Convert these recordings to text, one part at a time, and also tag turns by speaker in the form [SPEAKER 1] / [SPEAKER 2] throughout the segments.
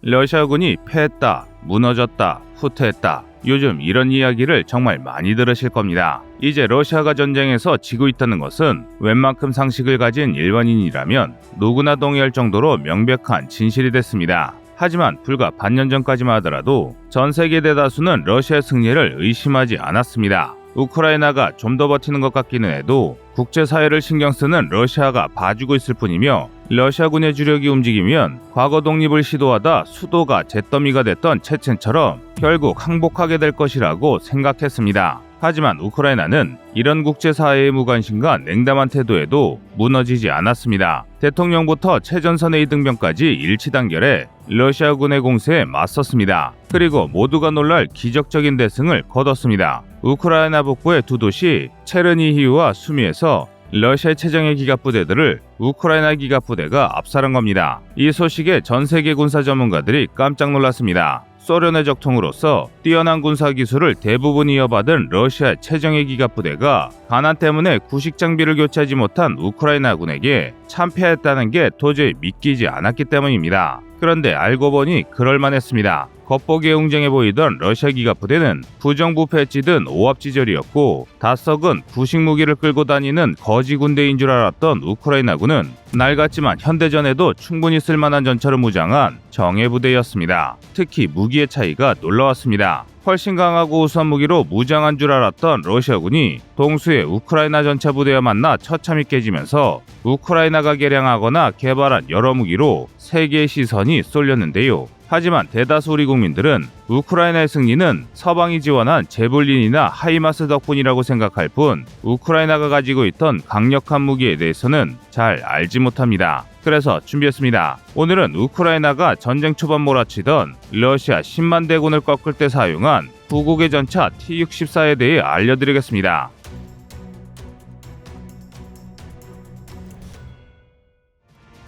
[SPEAKER 1] 러시아군이 패했다, 무너졌다, 후퇴했다. 요즘 이런 이야기를 정말 많이 들으실 겁니다. 이제 러시아가 전쟁에서 지고 있다는 것은 웬만큼 상식을 가진 일반인이라면 누구나 동의할 정도로 명백한 진실이 됐습니다. 하지만 불과 반년 전까지만 하더라도 전 세계 대다수는 러시아의 승리를 의심하지 않았습니다. 우크라이나가 좀 더 버티는 것 같기는 해도 국제사회를 신경 쓰는 러시아가 봐주고 있을 뿐이며, 러시아군의 주력이 움직이면 과거 독립을 시도하다 수도가 잿더미가 됐던 체첸처럼 결국 항복하게 될 것이라고 생각했습니다. 하지만 우크라이나는 이런 국제사회의 무관심과 냉담한 태도에도 무너지지 않았습니다. 대통령부터 최전선의 이등병까지 일치단결해 러시아군의 공세에 맞섰습니다. 그리고 모두가 놀랄 기적적인 대승을 거뒀습니다. 우크라이나 북부의 두 도시 체르니히우와 수미에서 러시아의 최정예 기갑부대들을 우크라이나 기갑부대가 압살한 겁니다. 이 소식에 전 세계 군사 전문가들이 깜짝 놀랐습니다. 소련의 적통으로서 뛰어난 군사 기술을 대부분 이어받은 러시아의 최정예 기갑부대가 가난 때문에 구식 장비를 교체하지 못한 우크라이나군에게 참패했다는 게 도저히 믿기지 않았기 때문입니다. 그런데 알고 보니 그럴만했습니다. 겉보기에 웅장해 보이던 러시아 기갑부대는 부정부패에 찌든 오합지졸이었고, 다 썩은 구식 무기를 끌고 다니는 거지 군대인 줄 알았던 우크라이나군은 낡았지만 현대전에도 충분히 쓸만한 전차로 무장한 정예부대였습니다. 특히 무기의 차이가 놀라웠습니다. 훨씬 강하고 우수한 무기로 무장한 줄 알았던 러시아군이 동수의 우크라이나 전차 부대와 만나 처참히 깨지면서 우크라이나가 개량하거나 개발한 여러 무기로 세계의 시선이 쏠렸는데요. 하지만 대다수 우리 국민들은 우크라이나의 승리는 서방이 지원한 제블린이나 하이마스 덕분이라고 생각할 뿐, 우크라이나가 가지고 있던 강력한 무기에 대해서는 잘 알지 못합니다. 그래서 준비했습니다. 오늘은 우크라이나가 전쟁 초반 몰아치던 러시아 10만 대군을 꺾을 때 사용한 구국의 전차 T-64에 대해 알려드리겠습니다.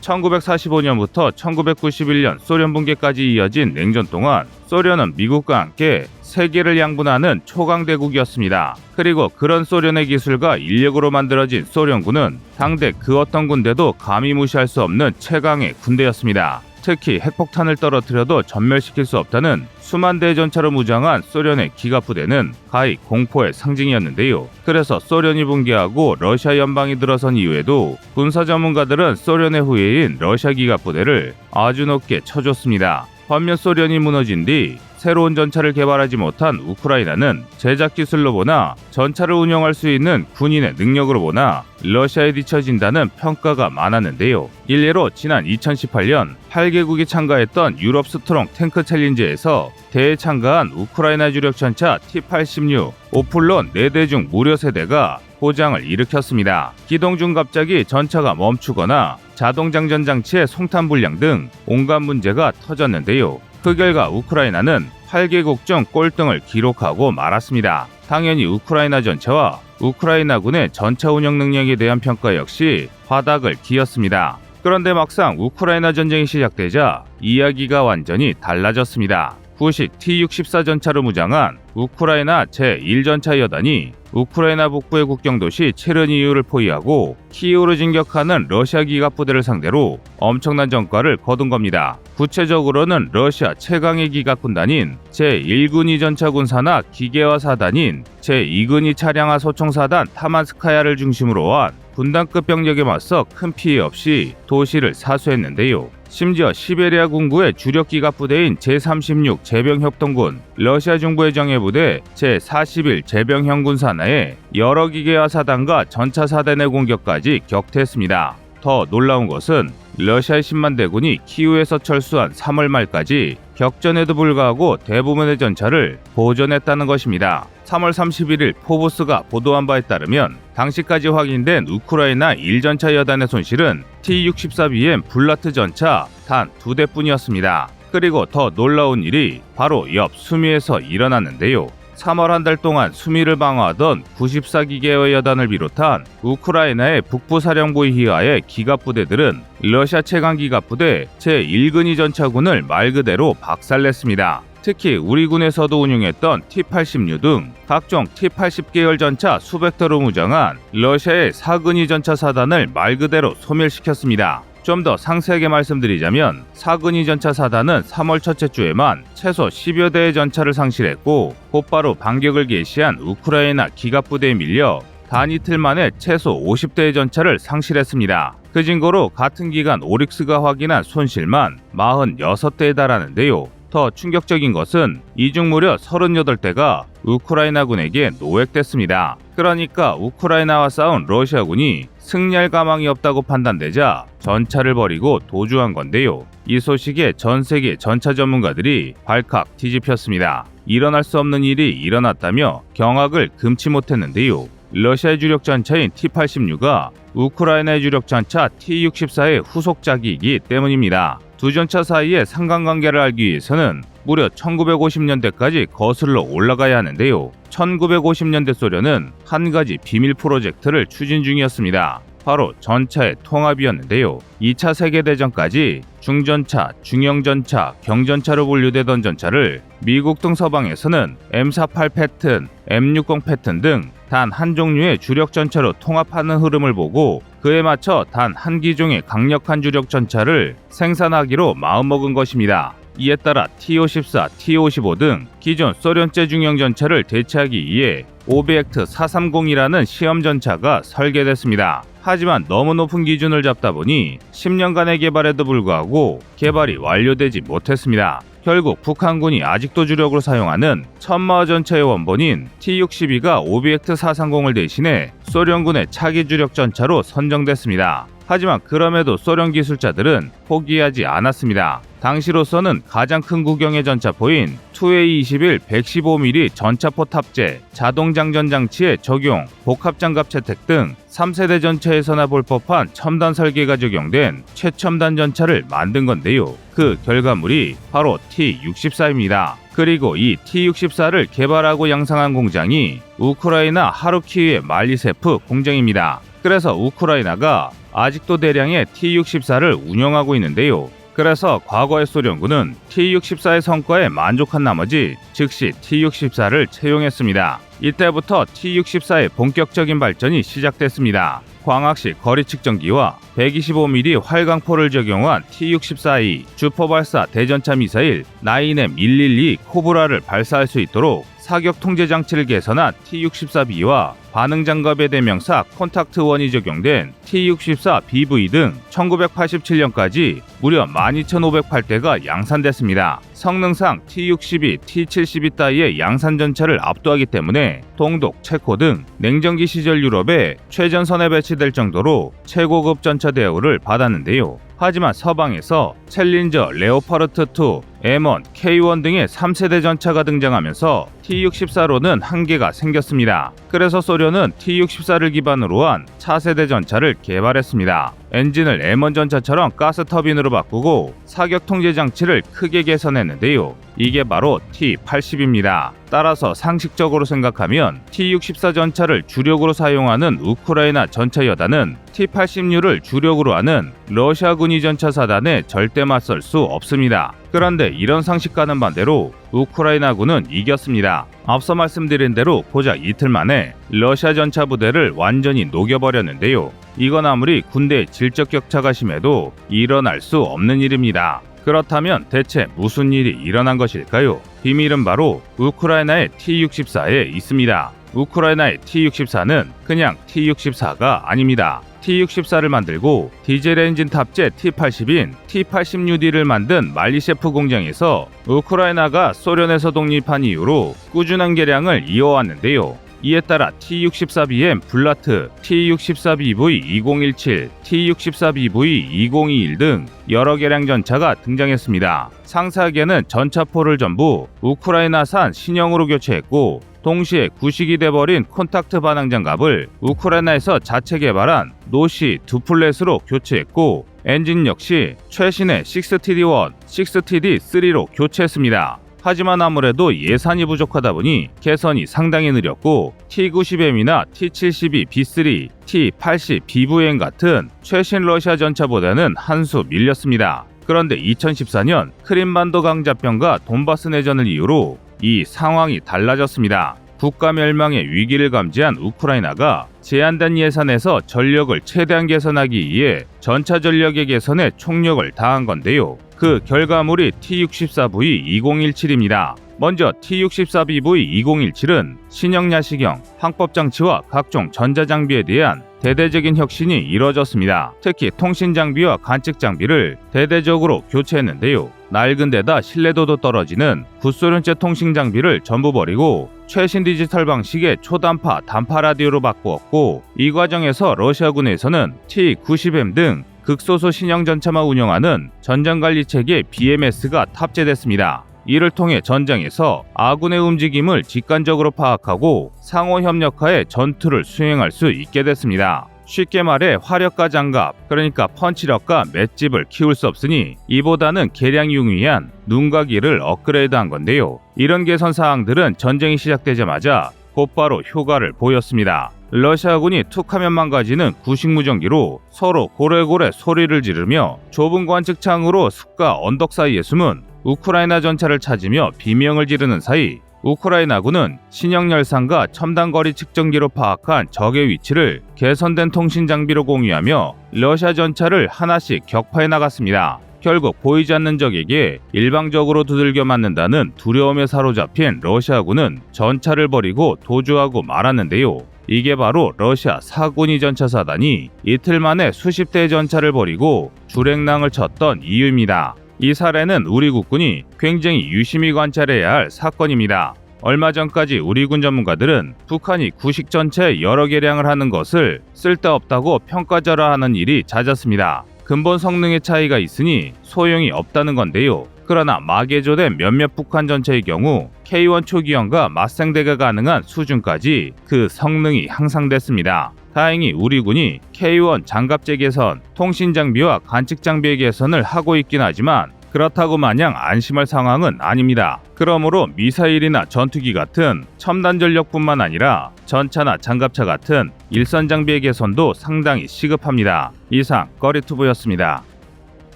[SPEAKER 1] (1945년부터) 1991년 소련 붕괴까지 이어진 냉전 동안 소련은 미국과 함께 세계를 양분하는 초강대국이었습니다. 그리고 그런 소련의 기술과 인력으로 만들어진 소련군은 당대 그 어떤 군대도 감히 무시할 수 없는 최강의 군대였습니다. 특히 핵폭탄을 떨어뜨려도 전멸시킬 수 없다는 수만 대의 전차로 무장한 소련의 기갑부대는 가히 공포의 상징이었는데요. 그래서 소련이 붕괴하고 러시아 연방이 들어선 이후에도 군사 전문가들은 소련의 후예인 러시아 기갑부대를 아주 높게 쳐줬습니다. 반면 소련이 무너진 뒤 새로운 전차를 개발하지 못한 우크라이나는 제작 기술로 보나 전차를 운영할 수 있는 군인의 능력으로 보나 러시아에 뒤처진다는 평가가 많았는데요. 일례로 지난 2018년 8개국이 참가했던 유럽 스트롱 탱크 챌린지에서 대회 참가한 우크라이나 주력 전차 T-86 오플론 4대 중 무려 3대가 고장을 일으켰습니다. 기동 중 갑자기 전차가 멈추거나 자동장전 장치의 송탄 불량 등 온갖 문제가 터졌는데요. 그 결과 우크라이나는 8개국 중 꼴등을 기록하고 말았습니다. 당연히 우크라이나 전차와 우크라이나군의 전차 운영 능력에 대한 평가 역시 바닥을 기었습니다. 그런데 막상 우크라이나 전쟁이 시작되자 이야기가 완전히 달라졌습니다. 구식 T-64 전차로 무장한 우크라이나 제1전차 여단이 우크라이나 북부의 국경도시 체르니히우를 포위하고 키이우로 진격하는 러시아 기갑부대를 상대로 엄청난 전과를 거둔 겁니다. 구체적으로는 러시아 최강의 기갑군단인 제1군이 전차군사나 기계화 사단인 제2군이 차량화 소총사단 타만스카야를 중심으로 한 군단급 병력에 맞서 큰 피해 없이 도시를 사수했는데요. 심지어 시베리아 군구의 주력 기갑부대인 제36 제병협동군, 러시아 중부의 정예부대 제41 제병형군 산하에 여러 기계화 사단과 전차 사단의 공격까지 격퇴했습니다. 더 놀라운 것은 러시아의 10만 대군이 키우에서 철수한 3월 말까지 격전에도 불구하고 대부분의 전차를 보존했다는 것입니다. 3월 31일 포브스가 보도한 바에 따르면 당시까지 확인된 우크라이나 1전차 여단의 손실은 T-64BM 불라트 전차 단 2대뿐이었습니다. 그리고 더 놀라운 일이 바로 옆 수미에서 일어났는데요. 3월 한 달 동안 수미를 방어하던 94기계의 여단을 비롯한 우크라이나의 북부사령부의 희하의 기갑부대들은 러시아 최강 기갑부대 제1근위 전차군을 말 그대로 박살냈습니다. 특히 우리 군에서도 운용했던 T-86 등 각종 T-80 계열 전차 수백 대로 무장한 러시아의 4근위 전차 사단을 말 그대로 소멸시켰습니다. 좀 더 상세하게 말씀드리자면 사그니 전차 사단은 3월 첫째 주에만 최소 10여 대의 전차를 상실했고 곧바로 반격을 개시한 우크라이나 기갑부대에 밀려 단 이틀 만에 최소 50대의 전차를 상실했습니다. 그 증거로 같은 기간 오릭스가 확인한 손실만 46대에 달하는데요. 더 충격적인 것은 이 중 무려 38대가 우크라이나군에게 노획됐습니다. 그러니까 우크라이나와 싸운 러시아군이 승리할 가망이 없다고 판단되자 전차를 버리고 도주한 건데요. 이 소식에 전 세계 전차 전문가들이 발칵 뒤집혔습니다. 일어날 수 없는 일이 일어났다며 경악을 금치 못했는데요. 러시아의 주력 전차인 T-86가 우크라이나의 주력 전차 T-64의 후속작이기 때문입니다. 두 전차 사이의 상관관계를 알기 위해서는 무려 1950년대까지 거슬러 올라가야 하는데요. 1950년대 소련은 한 가지 비밀 프로젝트를 추진 중이었습니다. 바로 전차의 통합이었는데요. 2차 세계대전까지 중전차, 중형전차, 경전차로 분류되던 전차를 미국 등 서방에서는 M48 패튼, M60 패튼 등 단 한 종류의 주력 전차로 통합하는 흐름을 보고 그에 맞춰 단 한 기종의 강력한 주력 전차를 생산하기로 마음먹은 것입니다. 이에 따라 T-54, T-55 등 기존 소련제 중형 전차를 대체하기 위해 오비액트 430이라는 시험 전차가 설계됐습니다. 하지만 너무 높은 기준을 잡다 보니 10년간의 개발에도 불구하고 개발이 완료되지 못했습니다. 결국 북한군이 아직도 주력으로 사용하는 천마하 전차의 원본인 T-62가 오비액트 430을 대신해 소련군의 차기 주력 전차로 선정됐습니다. 하지만 그럼에도 소련 기술자들은 포기하지 않았습니다. 당시로서는 가장 큰 구경의 전차포인 2A-21 115mm 전차포 탑재, 자동장전 장치의 적용, 복합장갑 채택 등 3세대 전차에서나 볼 법한 첨단 설계가 적용된 최첨단 전차를 만든 건데요. 그 결과물이 바로 T-64입니다. 그리고 이 T-64를 개발하고 양상한 공장이 우크라이나 하루키우의 말리세프 공장입니다. 그래서 우크라이나가 아직도 대량의 T-64를 운영하고 있는데요. 그래서 과거의 소련군은 T-64의 성과에 만족한 나머지 즉시 T-64를 채용했습니다. 이때부터 T-64의 본격적인 발전이 시작됐습니다. 광학식 거리 측정기와 125mm 활강포를 적용한 T-64이 주포발사 대전차 미사일 9M112 코브라를 발사할 수 있도록 사격 통제 장치를 개선한 T-64B와 반응장갑의 대명사 콘탁트1이 적용된 T-64BV 등 1987년까지 무려 12,508대가 양산됐습니다. 성능상 T-62, T-72 따위의 양산 전차를 압도하기 때문에 동독, 체코 등 냉전기 시절 유럽의 최전선에 배치될 정도로 최고급 전차 대우를 받았는데요. 하지만 서방에서 챌린저, 레오파르트2, M1, K1 등의 3세대 전차가 등장하면서 T-64로는 한계가 생겼습니다. 그래서 소련은 T-64를 기반으로 한 차세대 전차를 개발했습니다. 엔진을 M1 전차처럼 가스 터빈으로 바꾸고 사격 통제 장치를 크게 개선했는데요. 이게 바로 T-80입니다. 따라서 상식적으로 생각하면 T-64 전차를 주력으로 사용하는 우크라이나 전차 여단은 T-80류를 주력으로 하는 러시아군이 전차 사단에 절대 맞설 수 없습니다. 그런데 이런 상식과는 반대로 우크라이나군은 이겼습니다. 앞서 말씀드린 대로 고작 이틀 만에 러시아 전차 부대를 완전히 녹여버렸는데요. 이건 아무리 군대의 질적 격차가 심해도 일어날 수 없는 일입니다. 그렇다면 대체 무슨 일이 일어난 것일까요? 비밀은 바로 우크라이나의 T-64에 있습니다. 우크라이나의 T-64는 그냥 T-64가 아닙니다. T-64를 만들고 디젤 엔진 탑재 T-80인 T-80UD를 만든 말리셰프 공장에서 우크라이나가 소련에서 독립한 이후로 꾸준한 개량을 이어왔는데요. 이에 따라 T-64BM 블라트, T-64BV2017, T-64BV2021 등 여러 개량 전차가 등장했습니다. 상세하게는 전차포를 전부 우크라이나산 신형으로 교체했고 동시에 구식이 돼버린 콘탁트 반항장갑을 우크라이나에서 자체 개발한 노시 두플렛으로 교체했고 엔진 역시 최신의 6TD1, 6TD3로 교체했습니다. 하지만 아무래도 예산이 부족하다 보니 개선이 상당히 느렸고 T-90M이나 T-72B3, T-80BVN 같은 최신 러시아 전차보다는 한 수 밀렸습니다. 그런데 2014년 크림반도 강자병과 돈바스 내전을 이유로 이 상황이 달라졌습니다. 국가 멸망의 위기를 감지한 우크라이나가 제한된 예산에서 전력을 최대한 개선하기 위해 전차 전력의 개선에 총력을 다한 건데요. 그 결과물이 T-64V2017입니다. 먼저 T-64BV2017은 신형 야시경, 항법장치와 각종 전자장비에 대한 대대적인 혁신이 이뤄졌습니다. 특히 통신장비와 관측장비를 대대적으로 교체했는데요. 낡은 데다 신뢰도도 떨어지는 구소련제 통신장비를 전부 버리고 최신 디지털 방식의 초단파, 단파 라디오로 바꾸었고, 이 과정에서 러시아군에서는 T-90M 등 극소수 신형 전차만 운영하는 전장관리체계 BMS가 탑재됐습니다. 이를 통해 전장에서 아군의 움직임을 직관적으로 파악하고 상호 협력하에 전투를 수행할 수 있게 됐습니다. 쉽게 말해 화력과 장갑, 그러니까 펀치력과 맷집을 키울 수 없으니 이보다는 개량 용이한 눈과 귀를 업그레이드한 건데요. 이런 개선 사항들은 전쟁이 시작되자마자 곧바로 효과를 보였습니다. 러시아군이 툭하면 망가지는 구식무전기로 서로 고래고래 소리를 지르며 좁은 관측창으로 숲과 언덕 사이에 숨은 우크라이나 전차를 찾으며 비명을 지르는 사이 우크라이나군은 신형 열상과 첨단 거리 측정기로 파악한 적의 위치를 개선된 통신 장비로 공유하며 러시아 전차를 하나씩 격파해 나갔습니다. 결국 보이지 않는 적에게 일방적으로 두들겨 맞는다는 두려움에 사로잡힌 러시아군은 전차를 버리고 도주하고 말았는데요. 이게 바로 러시아 사군이 전차사단이 이틀 만에 수십 대의 전차를 버리고 주랭랑을 쳤던 이유입니다. 이 사례는 우리 국군이 굉장히 유심히 관찰해야 할 사건입니다. 얼마 전까지 우리 군 전문가들은 북한이 구식 전차에 여러 개량을 하는 것을 쓸데없다고 평가절하하는 일이 잦았습니다. 근본 성능의 차이가 있으니 소용이 없다는 건데요. 그러나 마개조된 몇몇 북한 전차의 경우 K1 초기형과 맞상대가 가능한 수준까지 그 성능이 향상됐습니다. 다행히 우리 군이 K1 장갑제 개선, 통신 장비와 관측 장비의 개선을 하고 있긴 하지만 그렇다고 마냥 안심할 상황은 아닙니다. 그러므로 미사일이나 전투기 같은 첨단 전력뿐만 아니라 전차나 장갑차 같은 일선 장비의 개선도 상당히 시급합니다. 이상 꺼리투브였습니다.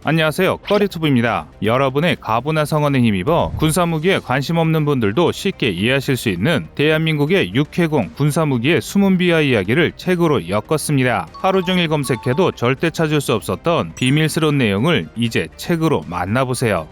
[SPEAKER 1] 안녕하세요, 꺼리투브입니다. 여러분의 가부나 성원에 힘입어 군사무기에 관심 없는 분들도 쉽게 이해하실 수 있는 대한민국의 6회공 군사무기의 숨은 비하 이야기를 책으로 엮었습니다. 하루 종일 검색해도 절대 찾을 수 없었던 비밀스러운 내용을 이제 책으로 만나보세요.